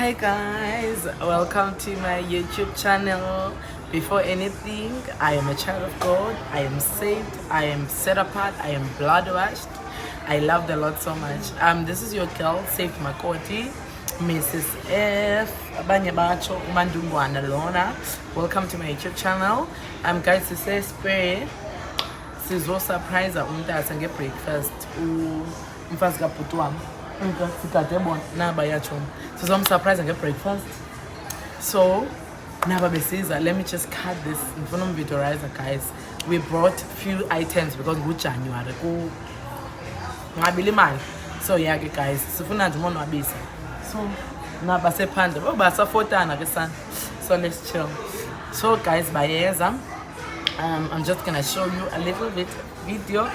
Hi guys, welcome to my YouTube channel. Before anything, I am a child of God. I am saved. I am set apart. I am blood washed. I love the Lord so much. This is your girl, saved makoti, Mrs. F. Abanye bacho umandungwana lona. Welcome to my YouTube channel. Guys, to say spare. Sizo surprise umntasa nge breakfast. Mfazi kaphuti wami. So I'm surprised I get breakfast. So let me just cut this in front of videorizer, guys. We brought few items because we January. So yeah guys, so so let's chill. So guys, I'm just gonna show you a little bit video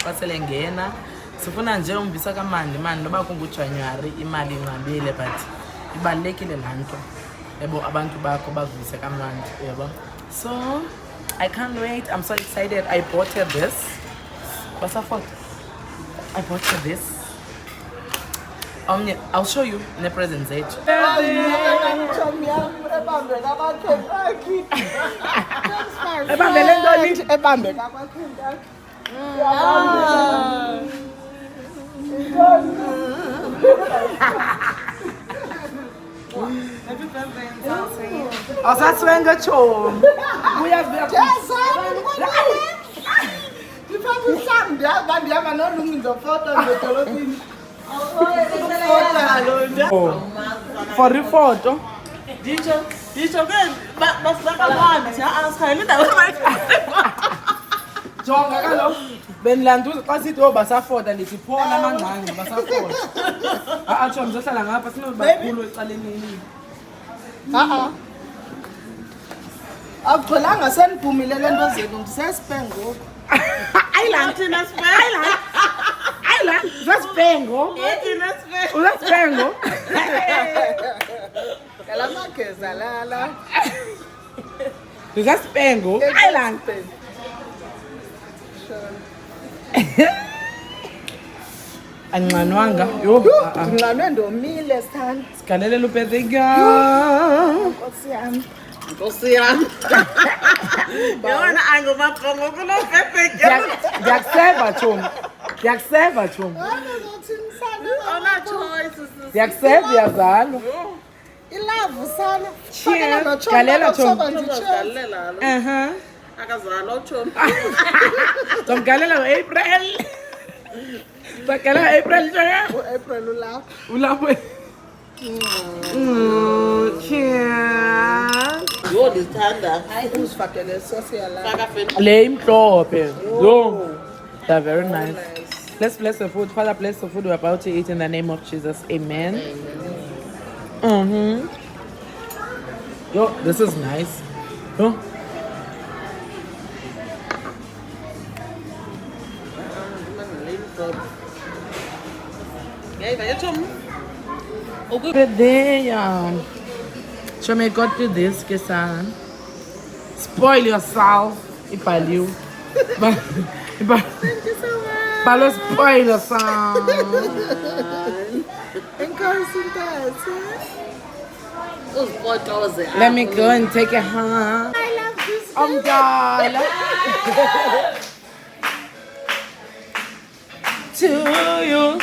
sifuna nje umbisa kamandi mani noba kunguJanuary imali ingabile but ibalekile lanto yebo abantu bakho bavise kamandi yebo. So I can't wait. I'm so excited. I bought her this. I bought her this. I'll show you the presents age. Asaswenga chom. For the photo. Jonga kalo benlandu xa sithi basafoda lithi phona amangqanga basafoda atsho mzohlala ngapha sinobakhulu ecaleni akugcwelanga seniphumile le nto zenu ndisespengo ayilanthina spengo uzaspengo kala mageza lala uzaspengo ayilanthi anqanwanga yo nqanwe ndomile sithanda sigalele lupezeka Nkosi yami yona angomabhongo kulo pepeka ndiyakuseva chomi ona choice ndiyakuseva yazalo ilavu sana galela chomi akazalwa chomi Tomgalela April. Tomgalela April jaya. April Ulapwe. Cheers. Yo ndithanda. Hayi uzifakele sauce yala. Le imhlophe. Yo. They're very nice. Let's bless the food. Father, bless the food we're about to eat in the name of Jesus. Amen. Yo, this is nice. Yo. So may God do this, Kesan. Spoil yourself if I do. But spoil yourself. Let me go and take a hand. I love this. Darling. To you.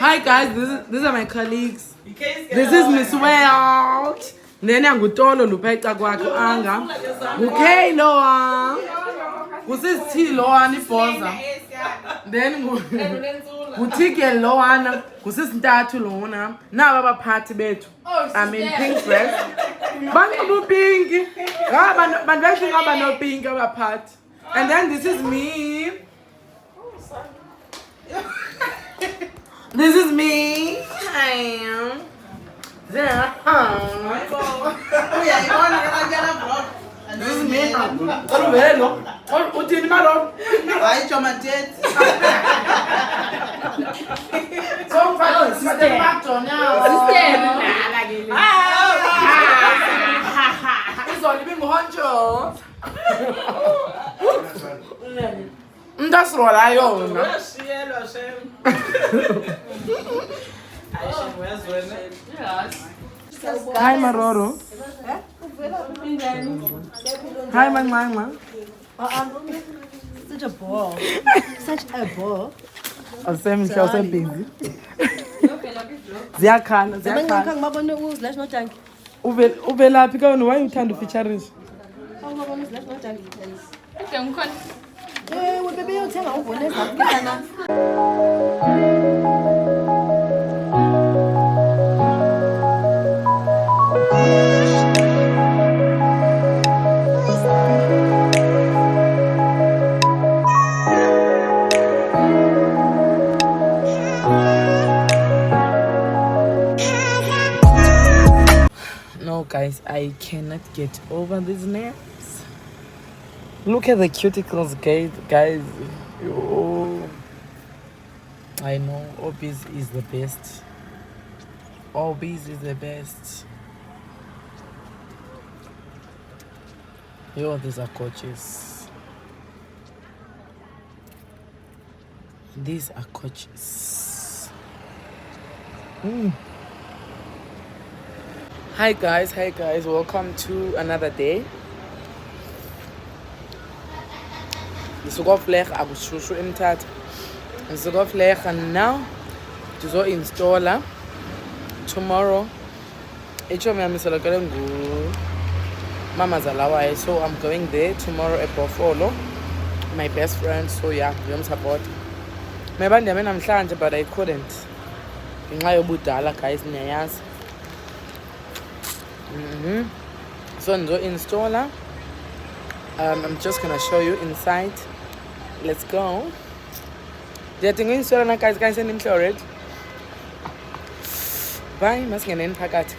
Hi guys, these are my colleagues. This is Miss World. Then I'm Gutolo Lupeta Guaco Anga. Okay, Loa. Kusisi Loa ni Posa. Then Gutike Loana. Kusisi Datu Lona. Now our party bed. I'm in pink dress. Bango pink. But actually no pink our part. And then this is me. This is me. Hi. This is me. Uthini malo? Hayi Jomatete. Somfaka sister Madonna. Sister nala ke. Izolo ibingihontsho. Ndasirola yona. Uyashiyelwa shem. Ayishem uyazwena. Yes. Hi Maroro. Hi Mangmangma. Such a bore. Such a bore. Awusemhle awusebhizi. Ziyakhala Ngakho ngibabone uZlash no Junkie. ube laphi ka wena why uthanda ufeaturisha? Ngibabone uZlash no Junkie. Okay, ngikhona. Webe beyothenga uvone zakukana. No guys, I cannot get over these nails. Look at the cuticles, guys. Oh, I know Obis is the best. Obis is the best. Yo, these are gorgeous. These are gorgeous. Hi guys, welcome to another day. Ngizokuflex akushushu emthatha. Ngizokuflex and now to install tomorrow. Echo yami selokele ngu mamazala waye, so I'm going there tomorrow at Buffalo. My best friend, so yeah, ngiyamsupport. Maybe ndiyame namhlanje but I couldn't. Ngenxa yobudala guys niyayazi. So installer. I'm just gonna show you inside. Let's go. Installer guys and already. Bye, must get in packet.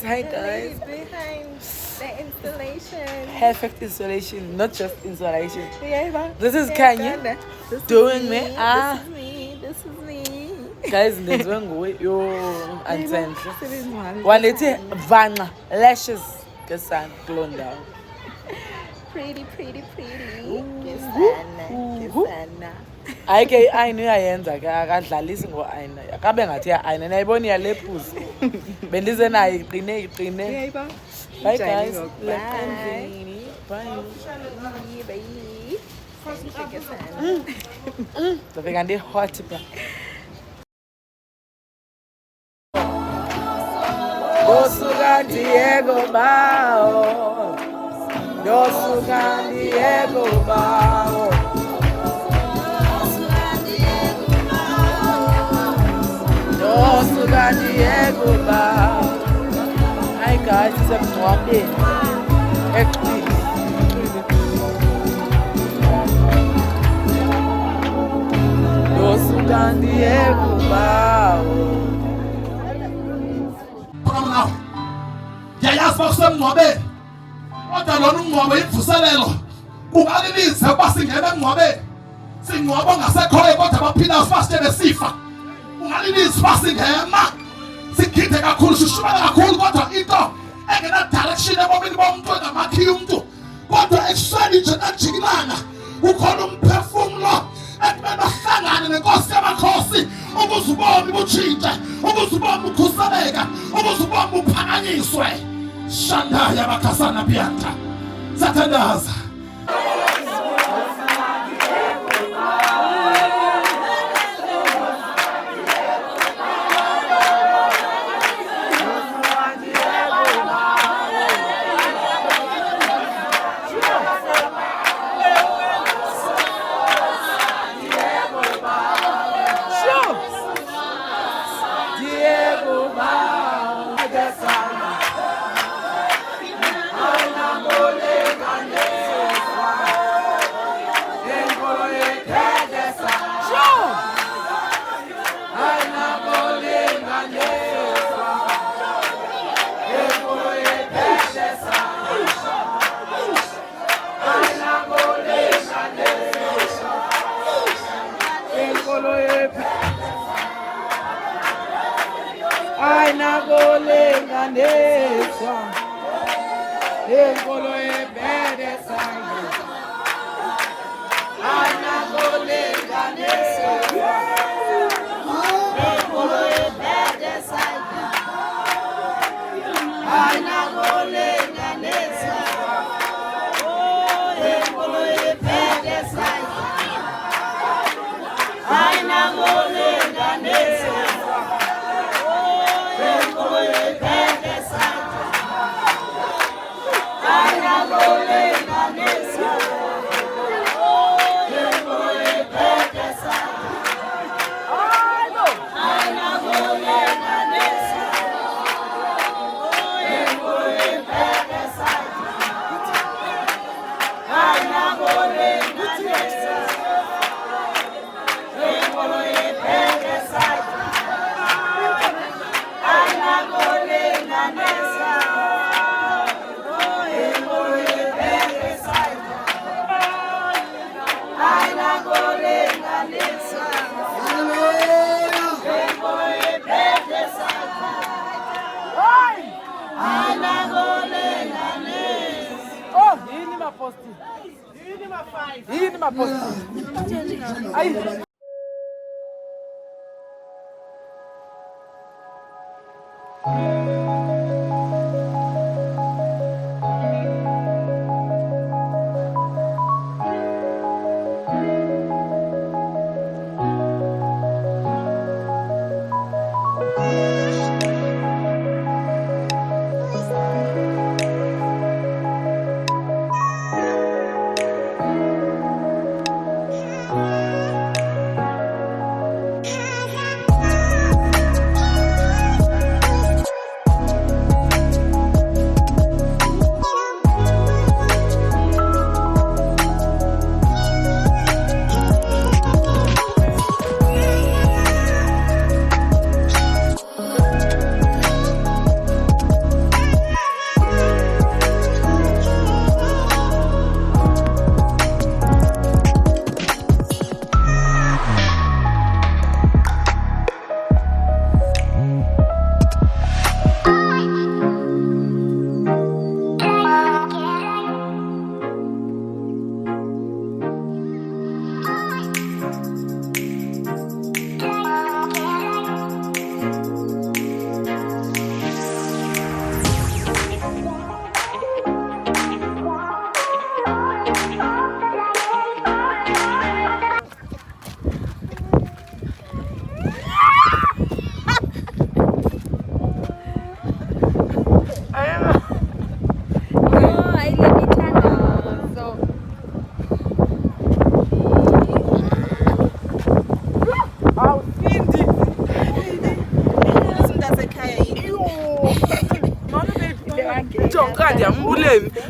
Hi guys. Behind the installation. Perfect installation, not just installation. Yeah, This is Kanye doing me. This is me. Guys, there's one way you and one little vanna lashes kesan blown down. Pretty. Kesana. Ayike ayini uyayenza ke akadlalisi ngo-ayina akabe ngathi ya-ayina nayibona iyalephuza bendize nayo iqine bye guys. Ndofika ndi-hot ba yosuka ndiyeko bawo Hi guys, sisemngcwabeni eXhwili. Yosuka ndiyeko bawo kusemngcwabeni kodwa lona umngcwabo imvuselelo kungalilize ukuba singena emngcwabeni singcwaba ngasekhoyo kodwa abaphilayo sibasithe besifa ungalilize ukuba singema sikhithe kakhulu sishubele kakhulu kodwa into engena direction ebomini bomuntu engamakhiya umuntu kodwa ekuseni nje najikilanga ukhona umphefumulo ekumele ahlangane nenkosi yamakhosi ukuze ubomi butshintshe ukuze ubomi bukhuseleke ukuze ubomi buphakanyiswe shandaya bakhasana piyata sathandaza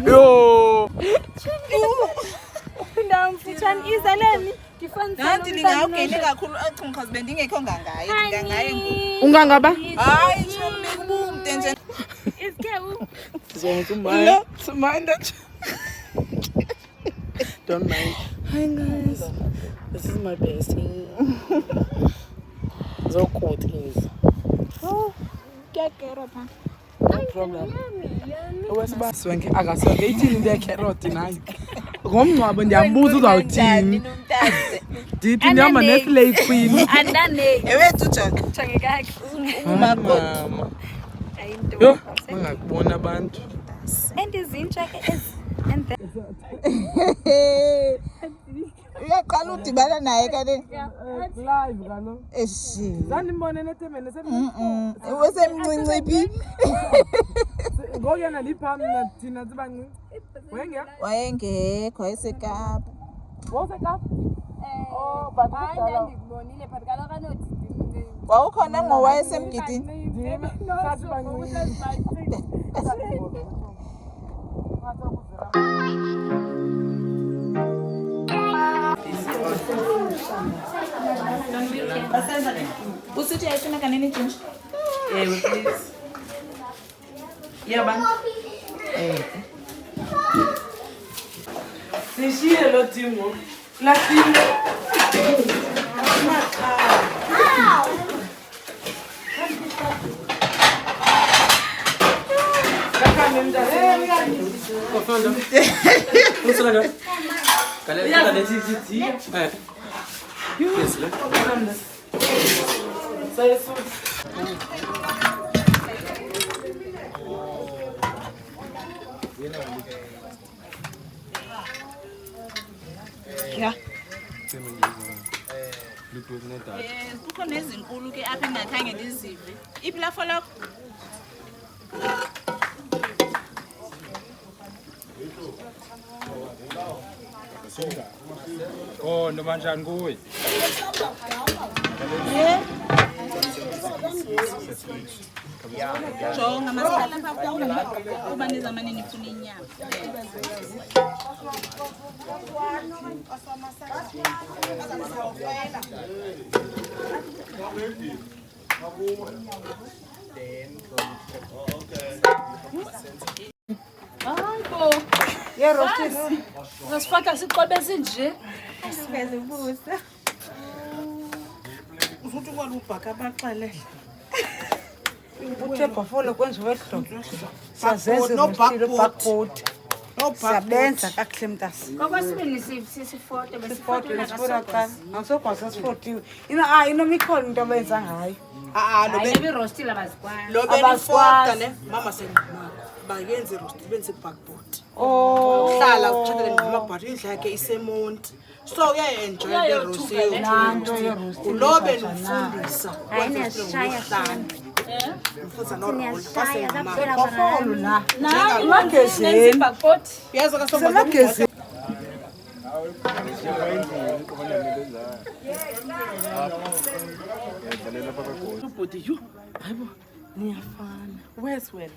Yo. Ndamfutshane izaleni Nanti ndingawugene kakhulu because bendingekho ngangaye Ungangaba? Hayi chombi kubumde nje Is Kaale? So mind that. Don't mind. Hi guys. This is my bestie. So cool things. Oh, get carrot. No problem. Where's my swank? I got 18 in there carrot tonight. Ngomncwabo ndiyambuza uzawuthini. Ndithi ndihamba neslay queen. Andane. Ewethu Jack. Changekake. Mama. Yo, bangakubona abantu. And izintsha ke and then Uyaqala udibana naye kade. Live kalo. Eshi. Zandimbone nethemene Wesemncinci phi? ngoyena liphami nathina sibancinci. Wayengekho eseKapa. Wosekapa? Oh, but Wawukhona ngowayesemgidini. usithi ayifuna kanini jinja? Please. Yeah, man. Sishile lo timo. La timo. Yeah. Kukho nezinkulu ke apha engakhange ndizive. Iphi la follow? Oh, ndo manjani kuwe? Jonga masala apha kuba nizamane nifuna inyama. Hayibo. Yeah, roasted. Ngasifaka siqobe sinje. Siyazibuza. Ufuthi kwalubhaka abaxelele. Uthe bafolo kwenziwe ehlobo. No backboard. No Siyabenza kakuhle mntasi. Kwakwasibini sisifoto besifotela Besifora kasogo. xa. Awusokwazi sifotiwe. Inomikhona into abenza ngayo. Hayi beroastile abazikwazi. Lo benifota ne mama senqama. Bayenze roast benze backboard. Oh. Hlala uchatele ngamabhathi indla yakhe isemonti. So uyayenjoy the roast. Nanto ye-roast. Ulobe nofundisa. Hayi niyashaya Mfutha no roll. Niyashaya zaphela Bafolo la. Nayi Emagazini. backpot. Yaza kasomba Semagazini. Ubhuti yu. Hayibo. Niyafana. Where's wena?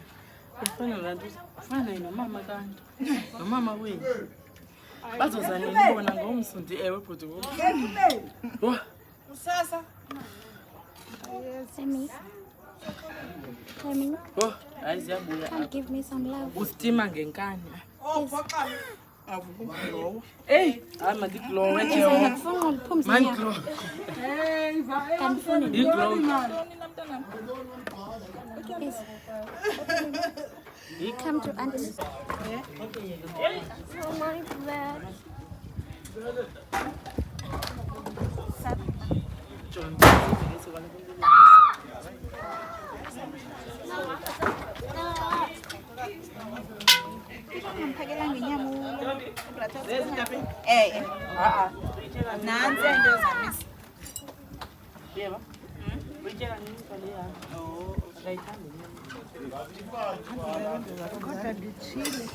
Ufana lantu. Ufana nomama kanti. Nomama wenu. Bazozana nibona ngomsundi ewe bhuti wo. Wo. Usasa. Timing. Wo. Hayi ziyabuya. Give me some love. Ustima ngenkani. Oh, paqala. Avulo. Hey, hayi mandiklowe nje. Ngifuna uliphumza inyama. Mandiklowe. Kanifuni. Iklowe. Come to auntie. Oh my God. Nansi into zamisa. Yebo. Uyitshela nini kale ya? Oh, akayithandi nini? Kodwa ndichile.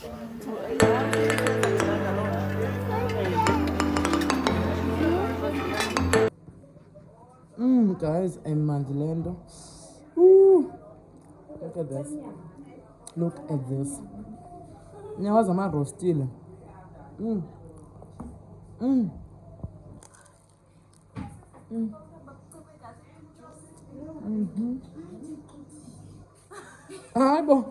Guys, I'm Mandilendo. Ooh, look at this. Look at this. Nyawaza ma roastile. Hayibo.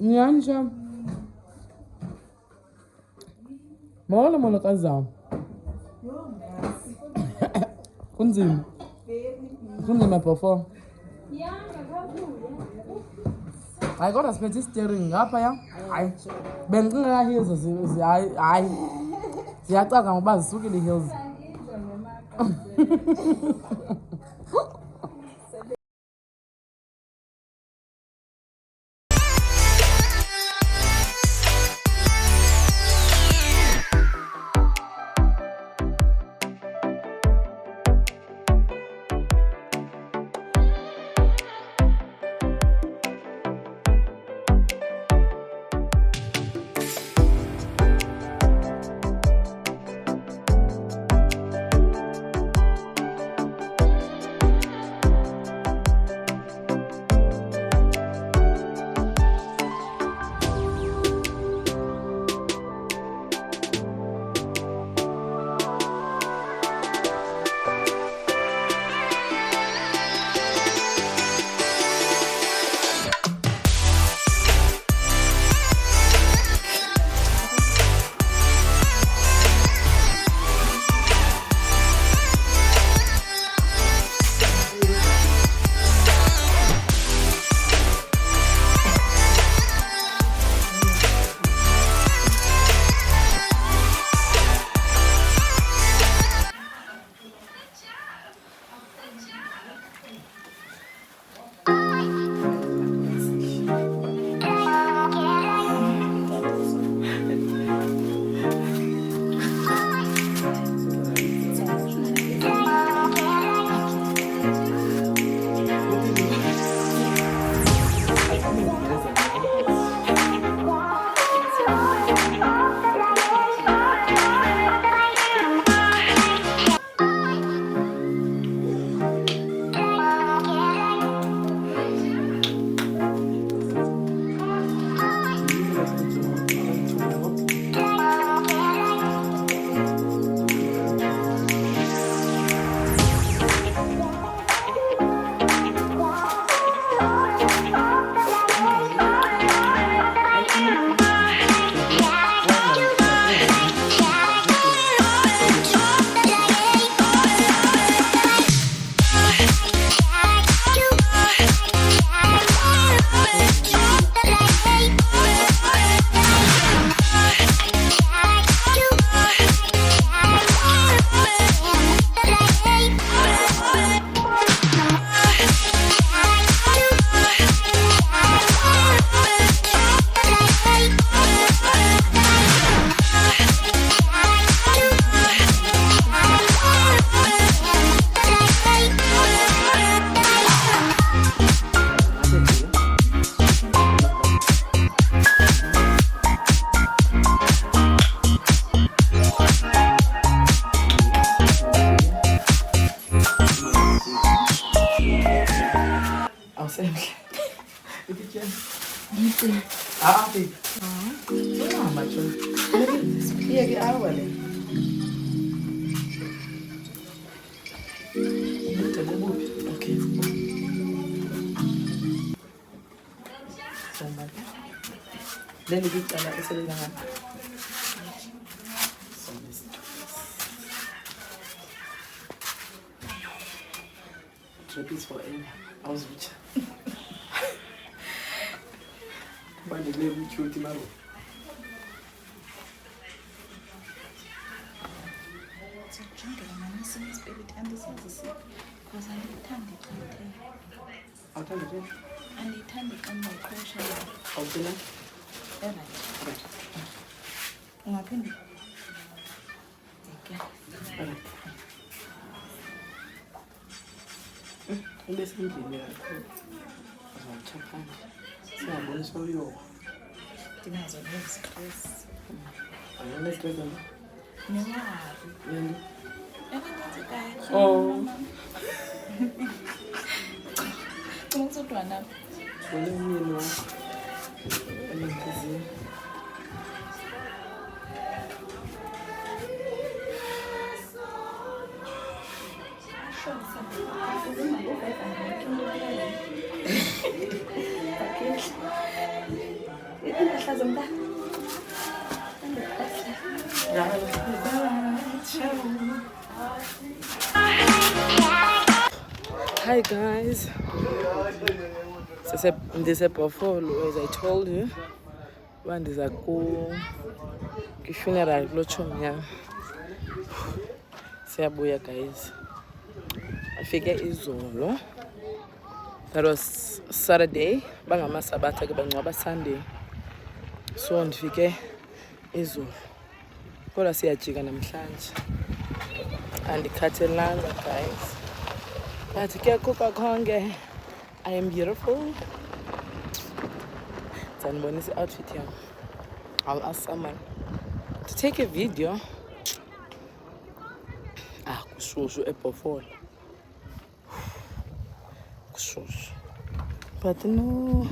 Nyansha. Mola kaza. Kunzima. Kunzima before. I got a special steering ngapha ya. Hayi. Bengingaka hills hayi. Siyacaka ngoba zisukile hills. Then you get trapeze forever. I was rich. Why did they reach you tomorrow? Besendlini yakho azawuchaphana siyabonisa uyoba ndinazo nezistress ayonestress anda nemali yini enenzekayo oh unokusodwa napha wena umyeni wakho enenhliziyo Hi guys, this is Buffalo, as I told you. One is a cool funeral, Siabuya guys. I figure izolo. That was Saturday. Bangama Sabata bangaba Sunday. So ndifike izolo. Kodwa siyajika namhlanje. Andikhathelanga guys. But kuyaqhuba konke. I am beautiful. Sanibonisa outfit yami. I'll ask someone to take a video. Kushushu eBuffalo. Kushushu. But no,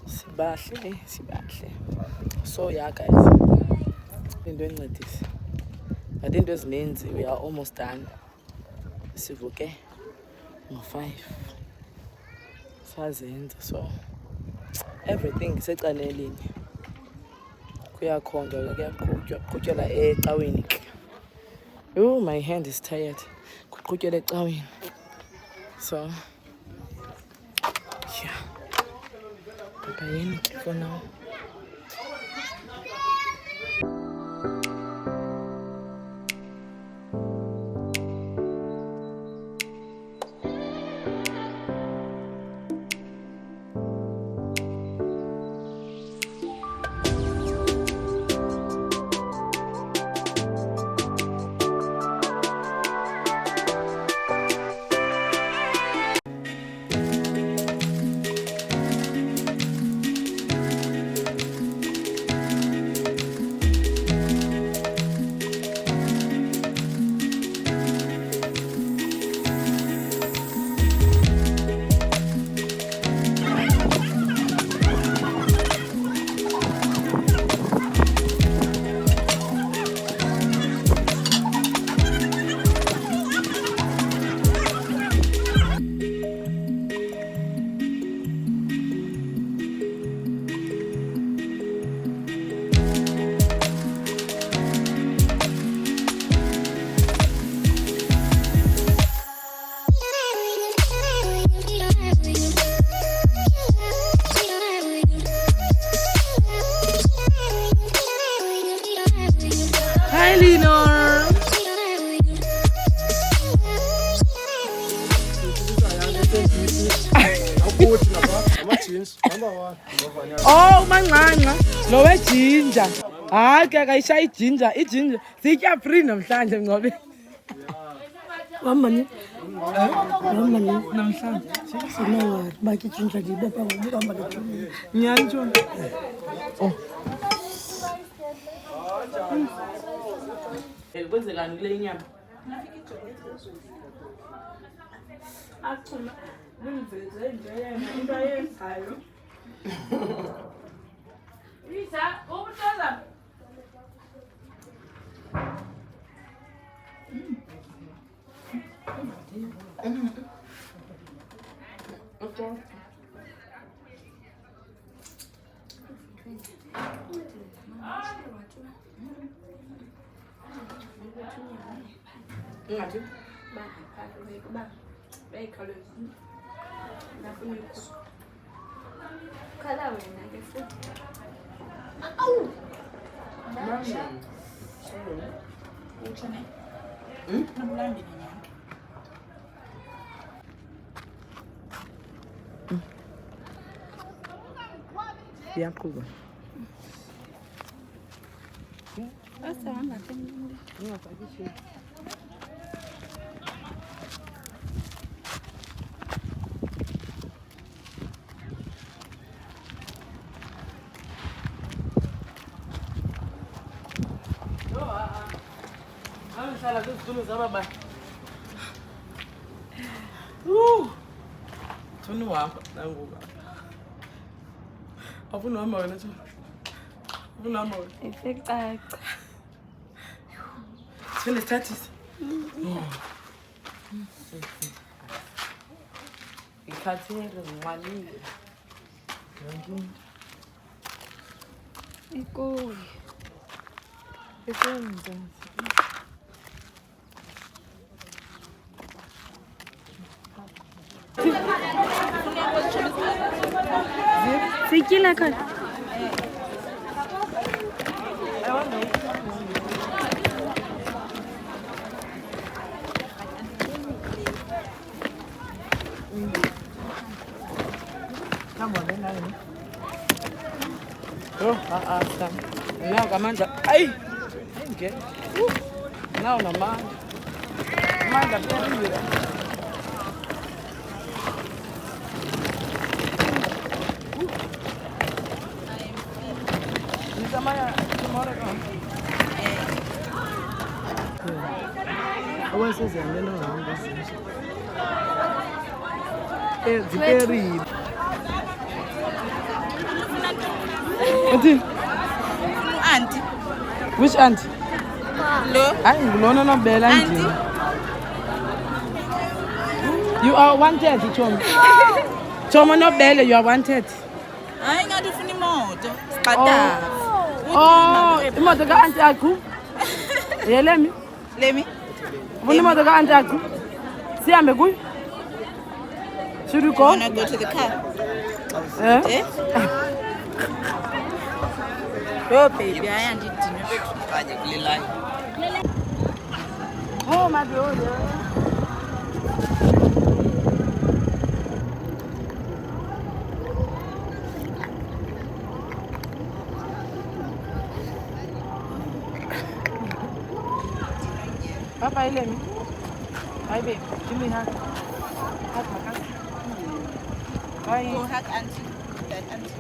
sibahle. So yeah guys, into encedisa. But into ezininzi, we are almost done. Sivuke ngo-5. Sazenza, so everything isecaneleni. Kuyakhonga kuyaqhutyelwa ecaweni. Oh, my hand is tired. Kuqhutyelwa ecaweni. So yeah. Bye for now. Oh, manqanqa lo wejinja. Hayi ke akayishaya ijinja. Ijinja sitya free namhlanje ngobe. Wambani? Wambani namhlanje. Sinawa baki ijinja libe pha ngokuhamba lethuni. Nyani ntoni? Oh. Kwenzekani kule inyama? Achuma. Ngimveze nje yena into ayenzayo. Isa, ukutoza. Okay. Ngati? Ba. Bayikhawulezile. Ndafuna ukukho. Khala wena ke futhi. Awu. Mama. Sorry. Uthene? Namlandi nyanga. Iyaqhuba. Asahamba phambili. Ngiyafakishe. Sala kuzitulo zababa. Thuni wapha nanguba. Afuna uhamba wena Thuni. Afuna uhamba wena. Isecaca. Sifune status. Ikhathele ngiqalile. Yonke into. Ikoi. Ikwenza. Sikila kan. Oh, Sam. Now Kamanda. Ay! Okay. Now naman. Kamanda, pwede. Auntie. Which auntie? Lo. No, Bella auntie. You are wanted, Choma. Choma, not Bella, you are wanted. Hayi ngathi ufuna imoto. Sibhadala. Oh, imoto ka auntie akho. Yelemi. Lemi. Ufuna imoto ka auntie akho. Sihambe kuyo. Should we go? Wanna go to the car? Eh? Oh baby, hayi andidini bethu kule line. Oh, my God. Papa, let me. Hi, babe. Give me a hug. Hug my cousin. Go Bye. hug auntie. That auntie.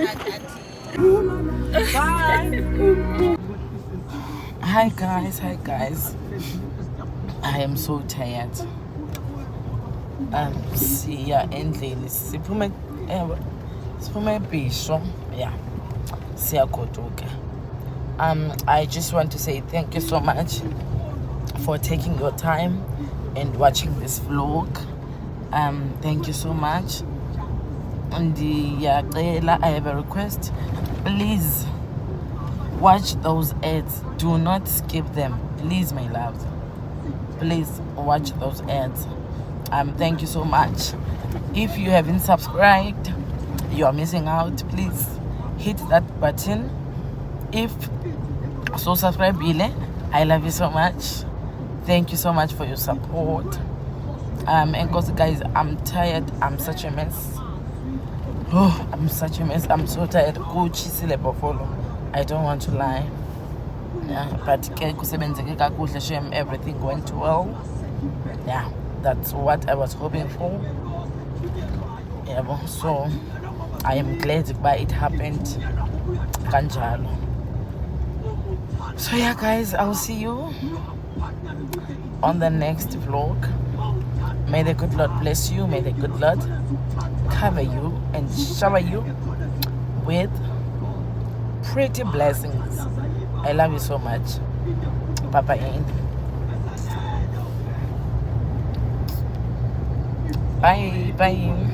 Hug auntie. Bye. Hi guys. I am so tired. Siya endlini siphume ebhisho. Yeah. Siyagoduka. I just want to say thank you so much for taking your time and watching this vlog. Thank you so much. And I have a request. Please watch those ads. Do not skip them. Please, my loves. Please watch those ads. Thank you so much. If you haven't subscribed, you are missing out. Please hit that button. If so, subscribe. I love you so much. Thank you so much for your support. And because guys, I'm tired. I'm such a mess. Oh, I'm such a mess. I'm so tired. Go chisile follow. I don't want to lie. Yeah, but everything went well. Yeah, that's what I was hoping for. Yeah, so I am glad that it happened. Kanjalo. So yeah, guys, I'll see you on the next vlog. May the good Lord bless you. May the good Lord cover you and shower you with pretty blessings. I love you so much. Bye-bye. Bye.